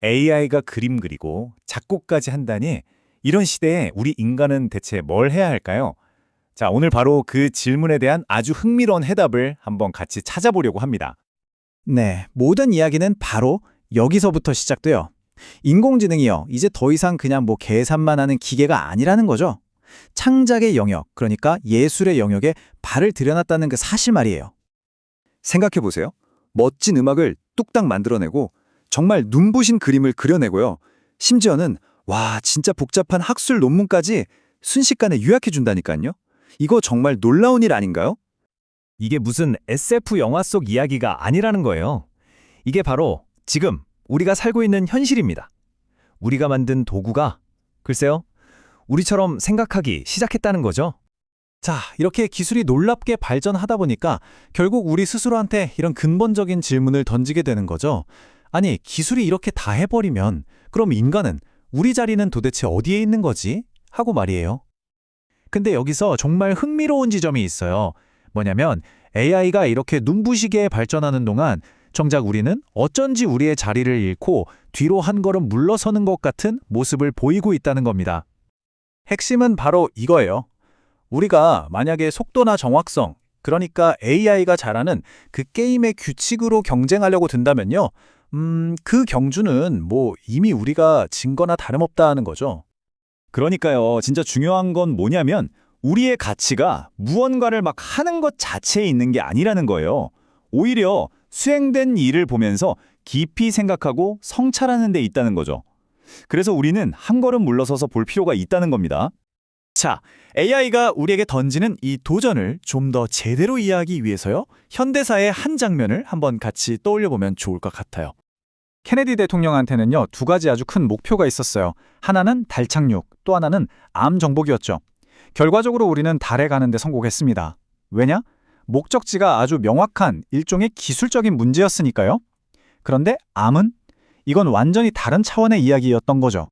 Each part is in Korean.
AI가 그림 그리고 작곡까지 한다니 이런 시대에 우리 인간은 대체 뭘 해야 할까요? 자, 오늘 바로 그 질문에 대한 아주 흥미로운 해답을 한번 같이 찾아보려고 합니다. 네, 모든 이야기는 바로 여기서부터 시작돼요. 인공지능이요, 이제 더 이상 그냥 계산만 하는 기계가 아니라는 거죠. 창작의 영역, 그러니까 예술의 영역에 발을 들여놨다는 그 사실 말이에요. 생각해보세요. 멋진 음악을 뚝딱 만들어내고 정말 눈부신 그림을 그려내고요. 심지어는 와, 진짜 복잡한 학술 논문까지 순식간에 요약해준다니까요. 이거 정말 놀라운 일 아닌가요? 이게 무슨 SF 영화 속 이야기가 아니라는 거예요. 이게 바로 지금 우리가 살고 있는 현실입니다. 우리가 만든 도구가 글쎄요, 우리처럼 생각하기 시작했다는 거죠. 자, 이렇게 기술이 놀랍게 발전하다 보니까 결국 우리 스스로한테 이런 근본적인 질문을 던지게 되는 거죠. 아니, 기술이 이렇게 다 해버리면 그럼 인간은, 우리 자리는 도대체 어디에 있는 거지? 하고 말이에요. 근데 여기서 정말 흥미로운 지점이 있어요. 뭐냐면 AI가 이렇게 눈부시게 발전하는 동안 정작 우리는 어쩐지 우리의 자리를 잃고 뒤로 한 걸음 물러서는 것 같은 모습을 보이고 있다는 겁니다. 핵심은 바로 이거예요. 우리가 만약에 속도나 정확성, 그러니까 AI가 잘하는 그 게임의 규칙으로 경쟁하려고 든다면요. 그 경주는 이미 우리가 진 거나 다름없다는 거죠. 그러니까요, 진짜 중요한 건 뭐냐면 우리의 가치가 무언가를 막 하는 것 자체에 있는 게 아니라는 거예요. 오히려 수행된 일을 보면서 깊이 생각하고 성찰하는 데 있다는 거죠. 그래서 우리는 한 걸음 물러서서 볼 필요가 있다는 겁니다. 자, AI가 우리에게 던지는 이 도전을 좀 더 제대로 이해하기 위해서요, 현대사의 한 장면을 한번 같이 떠올려보면 좋을 것 같아요. 케네디 대통령한테는요, 두 가지 아주 큰 목표가 있었어요. 하나는 달 착륙, 또 하나는 암 정복이었죠. 결과적으로 우리는 달에 가는 데 성공했습니다. 왜냐? 목적지가 아주 명확한 일종의 기술적인 문제였으니까요. 그런데 암은? 이건 완전히 다른 차원의 이야기였던 거죠.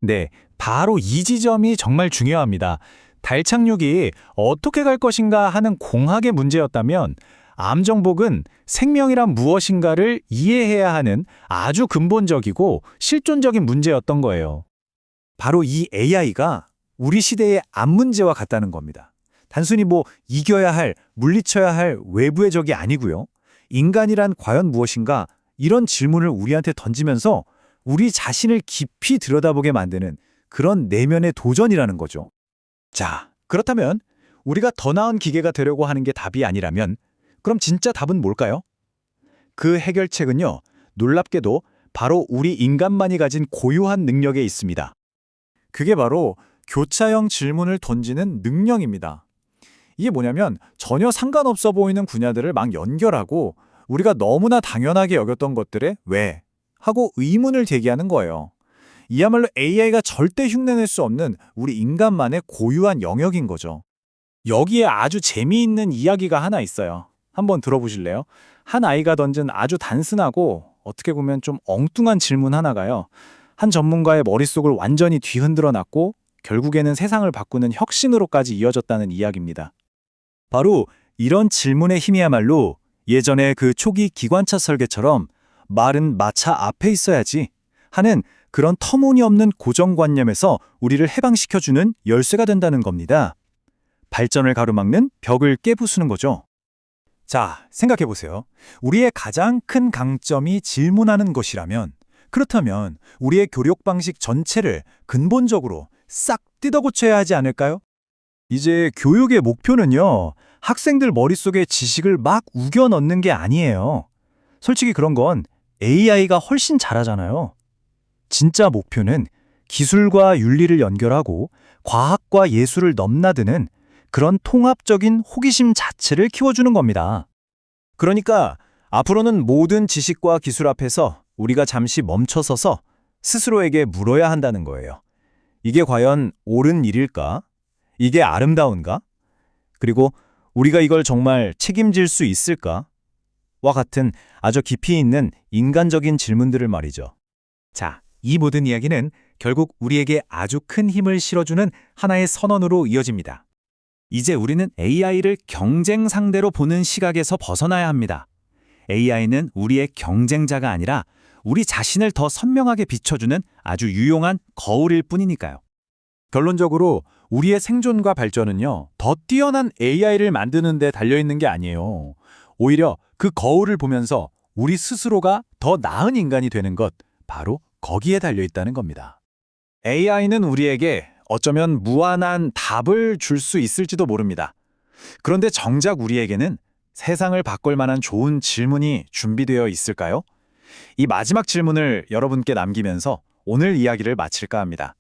네, 바로 이 지점이 정말 중요합니다. 달 착륙이 어떻게 갈 것인가 하는 공학의 문제였다면 암 정복은 생명이란 무엇인가를 이해해야 하는 아주 근본적이고 실존적인 문제였던 거예요. 바로 이 AI가 우리 시대의 암 문제와 같다는 겁니다. 단순히 이겨야 할, 물리쳐야 할 외부의 적이 아니고요. 인간이란 과연 무엇인가, 이런 질문을 우리한테 던지면서 우리 자신을 깊이 들여다보게 만드는 그런 내면의 도전이라는 거죠. 자, 그렇다면 우리가 더 나은 기계가 되려고 하는 게 답이 아니라면 그럼 진짜 답은 뭘까요? 그 해결책은요, 놀랍게도 바로 우리 인간만이 가진 고유한 능력에 있습니다. 그게 바로 교차형 질문을 던지는 능력입니다. 이게 뭐냐면 전혀 상관없어 보이는 분야들을 막 연결하고 우리가 너무나 당연하게 여겼던 것들에 왜? 하고 의문을 제기하는 거예요. 이야말로 AI가 절대 흉내낼 수 없는 우리 인간만의 고유한 영역인 거죠. 여기에 아주 재미있는 이야기가 하나 있어요. 한번 들어보실래요? 한 아이가 던진 아주 단순하고 어떻게 보면 좀 엉뚱한 질문 하나가요, 한 전문가의 머릿속을 완전히 뒤흔들어 놨고 결국에는 세상을 바꾸는 혁신으로까지 이어졌다는 이야기입니다. 바로 이런 질문의 힘이야말로 예전에 그 초기 기관차 설계처럼 말은 마차 앞에 있어야지 하는 그런 터무니없는 고정관념에서 우리를 해방시켜주는 열쇠가 된다는 겁니다. 발전을 가로막는 벽을 깨부수는 거죠. 자, 생각해보세요. 우리의 가장 큰 강점이 질문하는 것이라면, 그렇다면 우리의 교육 방식 전체를 근본적으로 싹 뜯어고쳐야 하지 않을까요? 이제 교육의 목표는요, 학생들 머릿속에 지식을 막 우겨 넣는 게 아니에요. 솔직히 그런 건 AI가 훨씬 잘하잖아요. 진짜 목표는 기술과 윤리를 연결하고 과학과 예술을 넘나드는 그런 통합적인 호기심 자체를 키워주는 겁니다. 그러니까 앞으로는 모든 지식과 기술 앞에서 우리가 잠시 멈춰서서 스스로에게 물어야 한다는 거예요. 이게 과연 옳은 일일까? 이게 아름다운가? 그리고 우리가 이걸 정말 책임질 수 있을까? 와 같은 아주 깊이 있는 인간적인 질문들을 말이죠. 자, 이 모든 이야기는 결국 우리에게 아주 큰 힘을 실어주는 하나의 선언으로 이어집니다. 이제 우리는 AI를 경쟁 상대로 보는 시각에서 벗어나야 합니다. AI는 우리의 경쟁자가 아니라 우리 자신을 더 선명하게 비춰주는 아주 유용한 거울일 뿐이니까요. 결론적으로 우리의 생존과 발전은요, 더 뛰어난 AI를 만드는 데 달려있는 게 아니에요. 오히려 그 거울을 보면서 우리 스스로가 더 나은 인간이 되는 것, 바로 거기에 달려있다는 겁니다. AI는 우리에게 어쩌면 무한한 답을 줄 수 있을지도 모릅니다. 그런데 정작 우리에게는 세상을 바꿀 만한 좋은 질문이 준비되어 있을까요? 이 마지막 질문을 여러분께 남기면서 오늘 이야기를 마칠까 합니다.